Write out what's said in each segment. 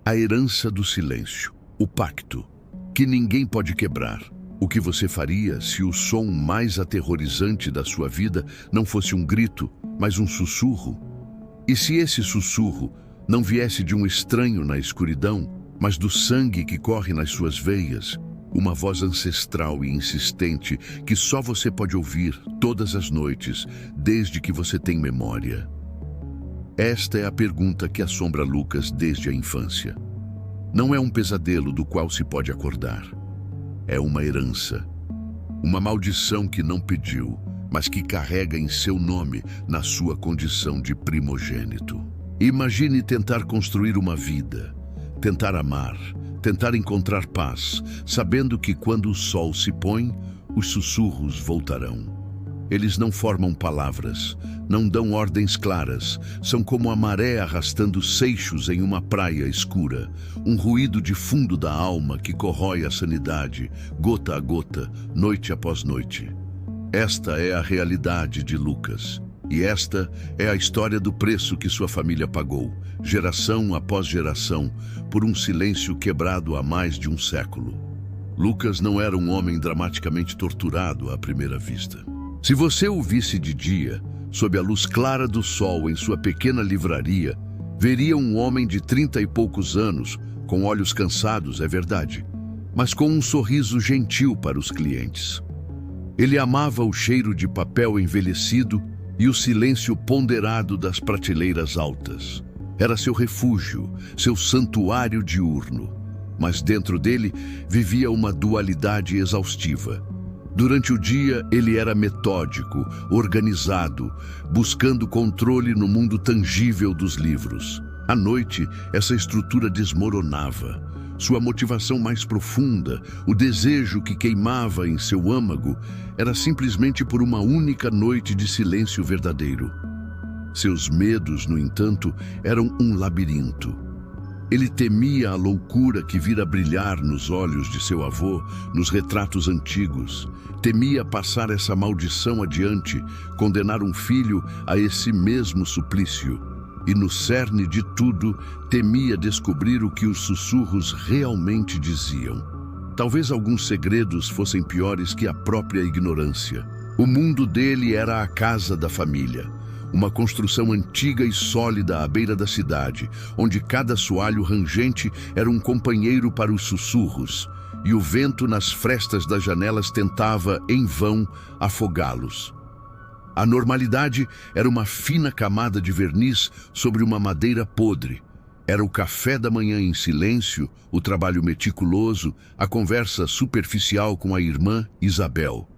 A herança do silêncio, o pacto, que ninguém pode quebrar. O que você faria se o som mais aterrorizante da sua vida não fosse um grito, mas um sussurro? E se esse sussurro não viesse de um estranho na escuridão, mas do sangue que corre nas suas veias, uma voz ancestral e insistente que só você pode ouvir todas as noites, desde que você tem memória? Esta é a pergunta que assombra Lucas desde a infância. Não é um pesadelo do qual se pode acordar. É uma herança, uma maldição que não pediu, mas que carrega em seu nome na sua condição de primogênito. Imagine tentar construir uma vida, tentar amar, tentar encontrar paz, sabendo que quando o sol se põe, os sussurros voltarão. Eles não formam palavras, não dão ordens claras, são como a maré arrastando seixos em uma praia escura, um ruído de fundo da alma que corrói a sanidade, gota a gota, noite após noite. Esta é a realidade de Lucas, e esta é a história do preço que sua família pagou, geração após geração, por um silêncio quebrado há mais de um século. Lucas não era um homem dramaticamente torturado à primeira vista. Se você o visse de dia, sob a luz clara do sol em sua pequena livraria, veria um homem de 30 e poucos anos, com olhos cansados, é verdade, mas com um sorriso gentil para os clientes. Ele amava o cheiro de papel envelhecido e o silêncio ponderado das prateleiras altas. Era seu refúgio, seu santuário diurno, mas dentro dele vivia uma dualidade exaustiva. Durante o dia, ele era metódico, organizado, buscando controle no mundo tangível dos livros. À noite, essa estrutura desmoronava. Sua motivação mais profunda, o desejo que queimava em seu âmago, era simplesmente por uma única noite de silêncio verdadeiro. Seus medos, no entanto, eram um labirinto. Ele temia a loucura que vira brilhar nos olhos de seu avô, nos retratos antigos. Temia passar essa maldição adiante, condenar um filho a esse mesmo suplício. E no cerne de tudo, temia descobrir o que os sussurros realmente diziam. Talvez alguns segredos fossem piores que a própria ignorância. O mundo dele era a casa da família. Uma construção antiga e sólida à beira da cidade, onde cada assoalho rangente era um companheiro para os sussurros, e o vento nas frestas das janelas tentava, em vão, afogá-los. A normalidade era uma fina camada de verniz sobre uma madeira podre. Era o café da manhã em silêncio, o trabalho meticuloso, a conversa superficial com a irmã Isabel.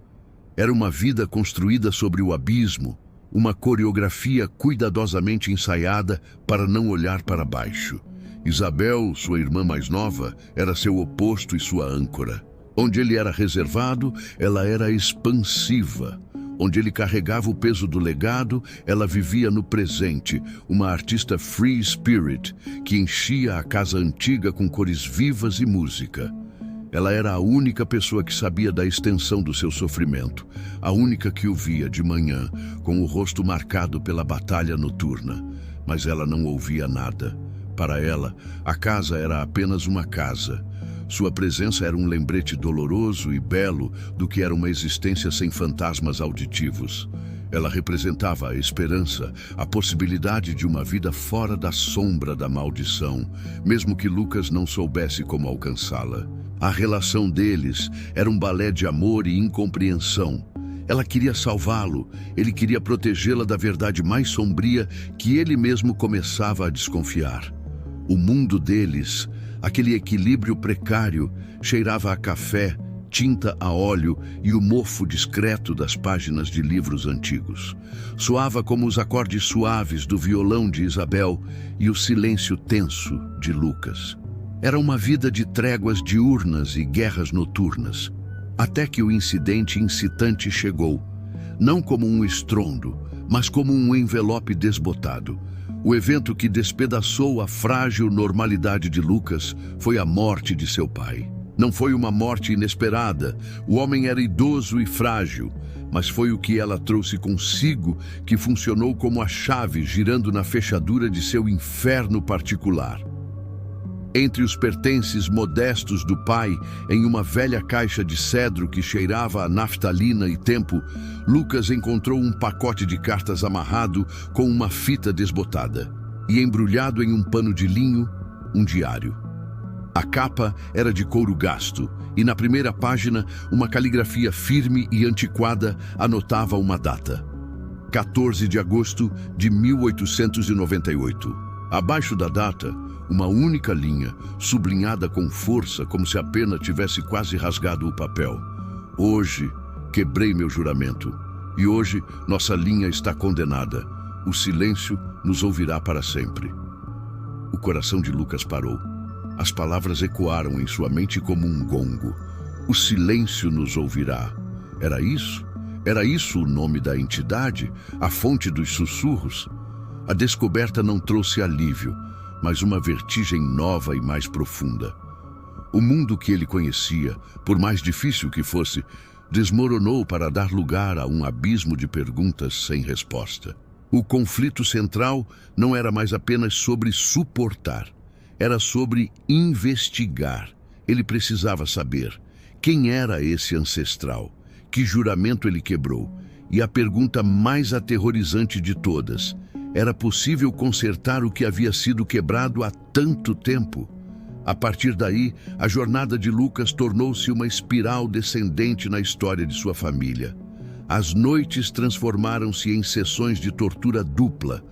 Era uma vida construída sobre o abismo, uma coreografia cuidadosamente ensaiada para não olhar para baixo. Isabel, sua irmã mais nova, era seu oposto e sua âncora. Onde ele era reservado, ela era expansiva. Onde ele carregava o peso do legado, ela vivia no presente, uma artista free spirit que enchia a casa antiga com cores vivas e música. Ela era a única pessoa que sabia da extensão do seu sofrimento, a única que o via de manhã, com o rosto marcado pela batalha noturna. Mas ela não ouvia nada. Para ela, a casa era apenas uma casa. Sua presença era um lembrete doloroso e belo do que era uma existência sem fantasmas auditivos. Ela representava a esperança, a possibilidade de uma vida fora da sombra da maldição, mesmo que Lucas não soubesse como alcançá-la. A relação deles era um balé de amor e incompreensão. Ela queria salvá-lo, ele queria protegê-la da verdade mais sombria que ele mesmo começava a desconfiar. O mundo deles, aquele equilíbrio precário, cheirava a café, tinta a óleo e o mofo discreto das páginas de livros antigos. Soava como os acordes suaves do violão de Isabel e o silêncio tenso de Lucas. Era uma vida de tréguas diurnas e guerras noturnas, até que o incidente incitante chegou, não como um estrondo, mas como um envelope desbotado. O evento que despedaçou a frágil normalidade de Lucas foi a morte de seu pai. Não foi uma morte inesperada, o homem era idoso e frágil, mas foi o que ela trouxe consigo que funcionou como a chave girando na fechadura de seu inferno particular. Entre os pertences modestos do pai, em uma velha caixa de cedro que cheirava a naftalina e tempo, Lucas encontrou um pacote de cartas amarrado com uma fita desbotada e embrulhado em um pano de linho, um diário. A capa era de couro gasto e na primeira página uma caligrafia firme e antiquada anotava uma data: 14 de agosto de 1898. Abaixo da data, uma única linha, sublinhada com força, como se a pena tivesse quase rasgado o papel. Hoje, quebrei meu juramento. E hoje, nossa linha está condenada. O silêncio nos ouvirá para sempre. O coração de Lucas parou. As palavras ecoaram em sua mente como um gongo. O silêncio nos ouvirá. Era isso? Era isso o nome da entidade? A fonte dos sussurros? A descoberta não trouxe alívio, mas uma vertigem nova e mais profunda. O mundo que ele conhecia, por mais difícil que fosse, desmoronou para dar lugar a um abismo de perguntas sem resposta. O conflito central não era mais apenas sobre suportar, era sobre investigar. Ele precisava saber quem era esse ancestral, que juramento ele quebrou, e a pergunta mais aterrorizante de todas: era possível consertar o que havia sido quebrado há tanto tempo? A partir daí, a jornada de Lucas tornou-se uma espiral descendente na história de sua família. As noites transformaram-se em sessões de tortura dupla,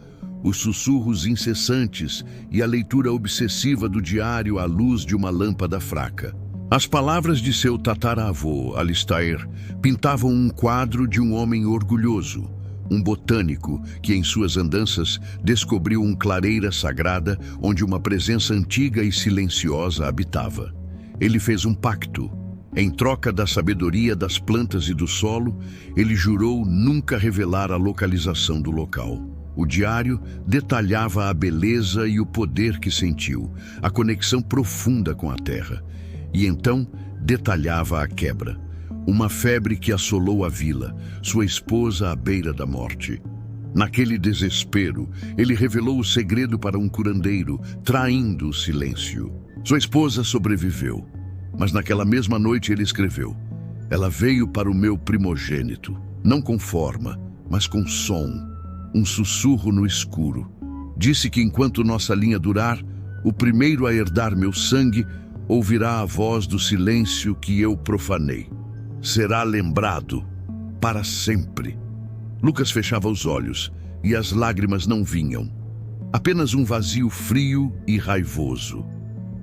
os sussurros incessantes e a leitura obsessiva do diário à luz de uma lâmpada fraca. As palavras de seu tataravô, Alistair, pintavam um quadro de um homem orgulhoso, um botânico que em suas andanças descobriu uma clareira sagrada onde uma presença antiga e silenciosa habitava. Ele fez um pacto. Em troca da sabedoria das plantas e do solo, ele jurou nunca revelar a localização do local. O diário detalhava a beleza e o poder que sentiu, a conexão profunda com a terra. E então detalhava a quebra. Uma febre que assolou a vila, sua esposa à beira da morte. Naquele desespero, ele revelou o segredo para um curandeiro, traindo o silêncio. Sua esposa sobreviveu, mas naquela mesma noite ele escreveu: ela veio para o meu primogênito, não com forma, mas com som, um sussurro no escuro. Disse que enquanto nossa linha durar, o primeiro a herdar meu sangue ouvirá a voz do silêncio que eu profanei. Será lembrado para sempre. Lucas fechava os olhos e as lágrimas não vinham. Apenas um vazio frio e raivoso.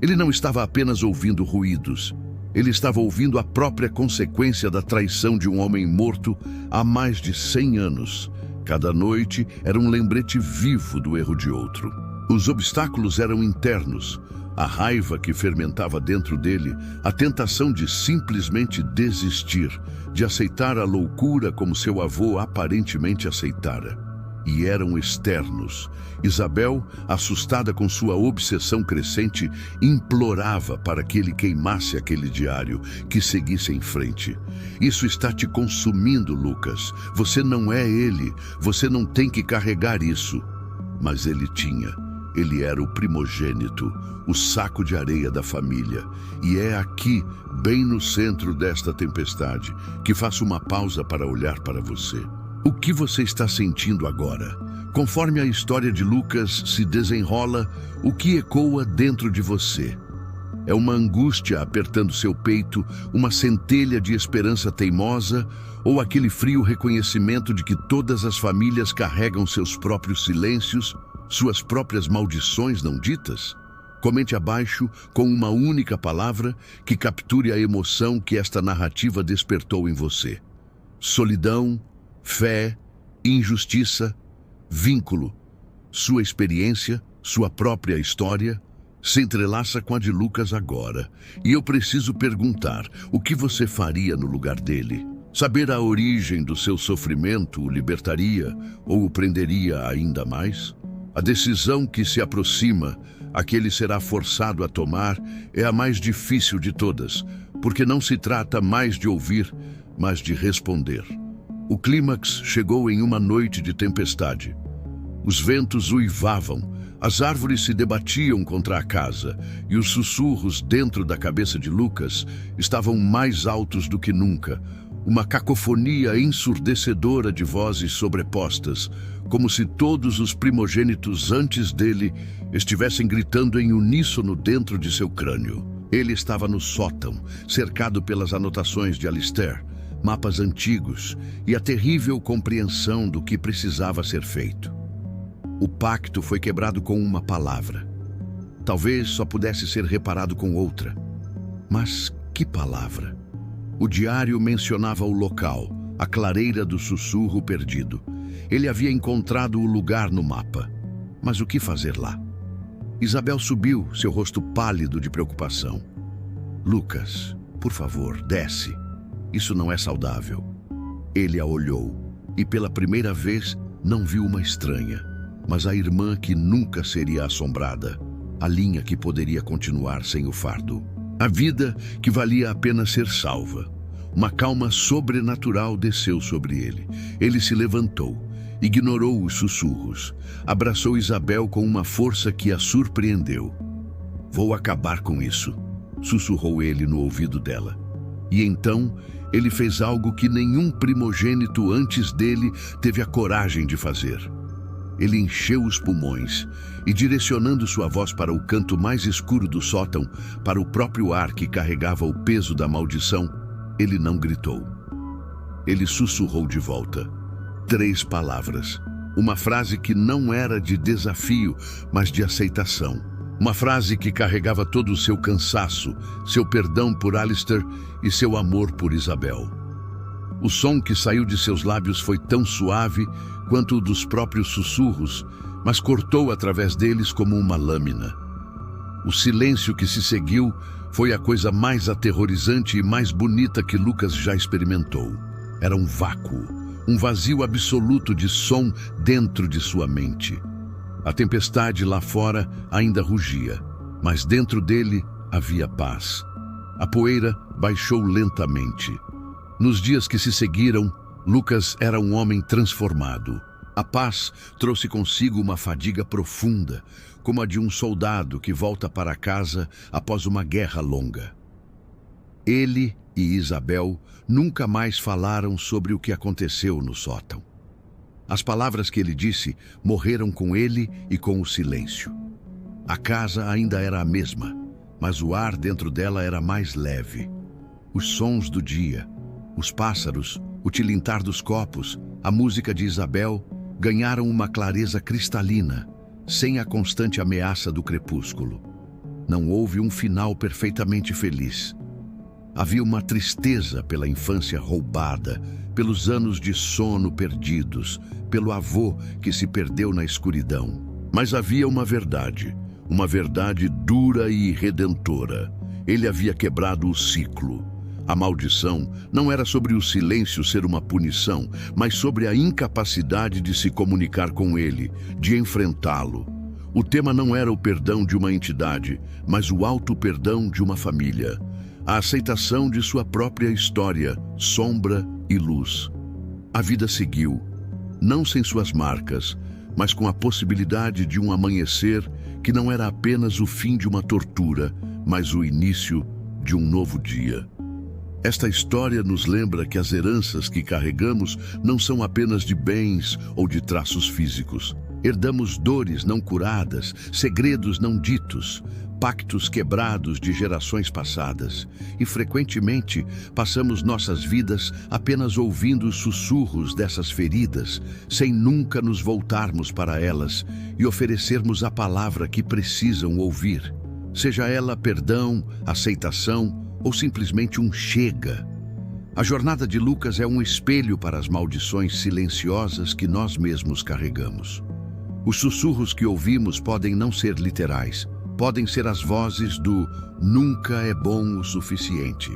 Ele não estava apenas ouvindo ruídos. Ele estava ouvindo a própria consequência da traição de um homem morto há mais de 100 anos. Cada noite era um lembrete vivo do erro de outro. Os obstáculos eram internos. A raiva que fermentava dentro dele, a tentação de simplesmente desistir, de aceitar a loucura como seu avô aparentemente aceitara. E eram externos. Isabel, assustada com sua obsessão crescente, implorava para que ele queimasse aquele diário, que seguisse em frente. Isso está te consumindo, Lucas. Você não é ele. Você não tem que carregar isso. Mas ele tinha. Ele era o primogênito, o saco de areia da família. E é aqui, bem no centro desta tempestade, que faço uma pausa para olhar para você. O que você está sentindo agora? Conforme a história de Lucas se desenrola, o que ecoa dentro de você? É uma angústia apertando seu peito, uma centelha de esperança teimosa, ou aquele frio reconhecimento de que todas as famílias carregam seus próprios silêncios, suas próprias maldições não ditas? Comente abaixo com uma única palavra que capture a emoção que esta narrativa despertou em você. Solidão, fé, injustiça, vínculo. Sua experiência, sua própria história, se entrelaça com a de Lucas agora. E eu preciso perguntar, o que você faria no lugar dele? Saber a origem do seu sofrimento o libertaria ou o prenderia ainda mais? A decisão que se aproxima, a que ele será forçado a tomar, é a mais difícil de todas, porque não se trata mais de ouvir, mas de responder. O clímax chegou em uma noite de tempestade. Os ventos uivavam, As árvores se debatiam contra a casa e os sussurros dentro da cabeça de Lucas estavam mais altos do que nunca. Uma cacofonia ensurdecedora de vozes sobrepostas, como se todos os primogênitos antes dele estivessem gritando em uníssono dentro de seu crânio. Ele estava no sótão, cercado pelas anotações de Alistair, mapas antigos e a terrível compreensão do que precisava ser feito. O pacto foi quebrado com uma palavra. Talvez só pudesse ser reparado com outra. Mas que palavra? O diário mencionava o local, a clareira do sussurro perdido. Ele havia encontrado o lugar no mapa. Mas o que fazer lá? Isabel subiu, seu rosto pálido de preocupação. Lucas, por favor, desce. Isso não é saudável. Ele a olhou e pela primeira vez não viu uma estranha, mas a irmã que nunca seria assombrada, a linha que poderia continuar sem o fardo. A vida que valia a pena ser salva. Uma calma sobrenatural desceu sobre ele. Ele se levantou, ignorou os sussurros, abraçou Isabel com uma força que a surpreendeu. "Vou acabar com isso", sussurrou ele no ouvido dela. E então ele fez algo que nenhum primogênito antes dele teve a coragem de fazer. Ele encheu os pulmões e, direcionando sua voz para o canto mais escuro do sótão, para o próprio ar que carregava o peso da maldição, ele não gritou. Ele sussurrou de volta. 3 palavras. Uma frase que não era de desafio, mas de aceitação. Uma frase que carregava todo o seu cansaço, seu perdão por Alistair e seu amor por Isabel. O som que saiu de seus lábios foi tão suave quanto o dos próprios sussurros, mas cortou através deles como uma lâmina. O silêncio que se seguiu foi a coisa mais aterrorizante e mais bonita que Lucas já experimentou. Era um vácuo, um vazio absoluto de som dentro de sua mente. A tempestade lá fora ainda rugia, mas dentro dele havia paz. A poeira baixou lentamente. Nos dias que se seguiram, Lucas era um homem transformado. A paz trouxe consigo uma fadiga profunda, como a de um soldado que volta para casa após uma guerra longa. Ele e Isabel nunca mais falaram sobre o que aconteceu no sótão. As palavras que ele disse morreram com ele e com o silêncio. A casa ainda era a mesma, mas o ar dentro dela era mais leve. Os sons do dia, os pássaros, o tilintar dos copos, a música de Isabel ganharam uma clareza cristalina, sem a constante ameaça do crepúsculo. Não houve um final perfeitamente feliz. Havia uma tristeza pela infância roubada, pelos anos de sono perdidos, pelo avô que se perdeu na escuridão. Mas havia uma verdade dura e redentora. Ele havia quebrado o ciclo. A maldição não era sobre o silêncio ser uma punição, mas sobre a incapacidade de se comunicar com ele, de enfrentá-lo. O tema não era o perdão de uma entidade, mas o auto-perdão de uma família. A aceitação de sua própria história, sombra e luz. A vida seguiu, não sem suas marcas, mas com a possibilidade de um amanhecer que não era apenas o fim de uma tortura, mas o início de um novo dia. Esta história nos lembra que as heranças que carregamos não são apenas de bens ou de traços físicos. Herdamos dores não curadas, segredos não ditos, pactos quebrados de gerações passadas. E frequentemente passamos nossas vidas apenas ouvindo os sussurros dessas feridas, sem nunca nos voltarmos para elas e oferecermos a palavra que precisam ouvir. Seja ela perdão, aceitação ou simplesmente um chega. A jornada de Lucas é um espelho para as maldições silenciosas que nós mesmos carregamos. Os sussurros que ouvimos podem não ser literais, podem ser as vozes do "nunca é bom o suficiente",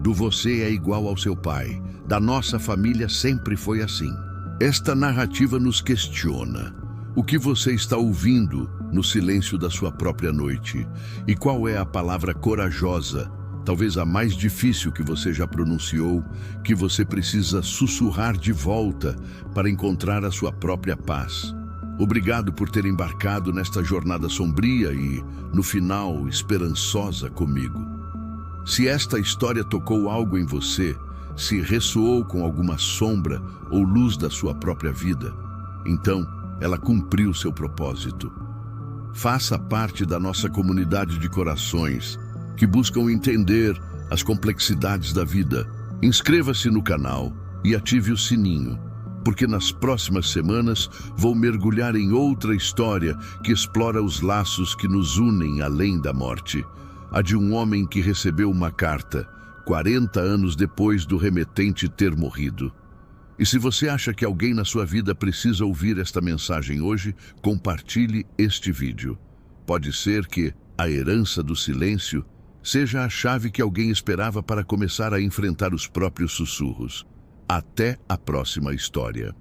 do "você é igual ao seu pai", da "nossa família sempre foi assim". Esta narrativa nos questiona. O que você está ouvindo no silêncio da sua própria noite? E qual é a palavra corajosa, talvez a mais difícil que você já pronunciou, que você precisa sussurrar de volta para encontrar a sua própria paz? Obrigado por ter embarcado nesta jornada sombria e, no final, esperançosa comigo. Se esta história tocou algo em você, se ressoou com alguma sombra ou luz da sua própria vida, então ela cumpriu seu propósito. Faça parte da nossa comunidade de corações que buscam entender as complexidades da vida. Inscreva-se no canal e ative o sininho, porque nas próximas semanas vou mergulhar em outra história que explora os laços que nos unem além da morte. A de um homem que recebeu uma carta 40 anos depois do remetente ter morrido. E se você acha que alguém na sua vida precisa ouvir esta mensagem hoje, compartilhe este vídeo. Pode ser que a herança do silêncio seja a chave que alguém esperava para começar a enfrentar os próprios sussurros. Até a próxima história.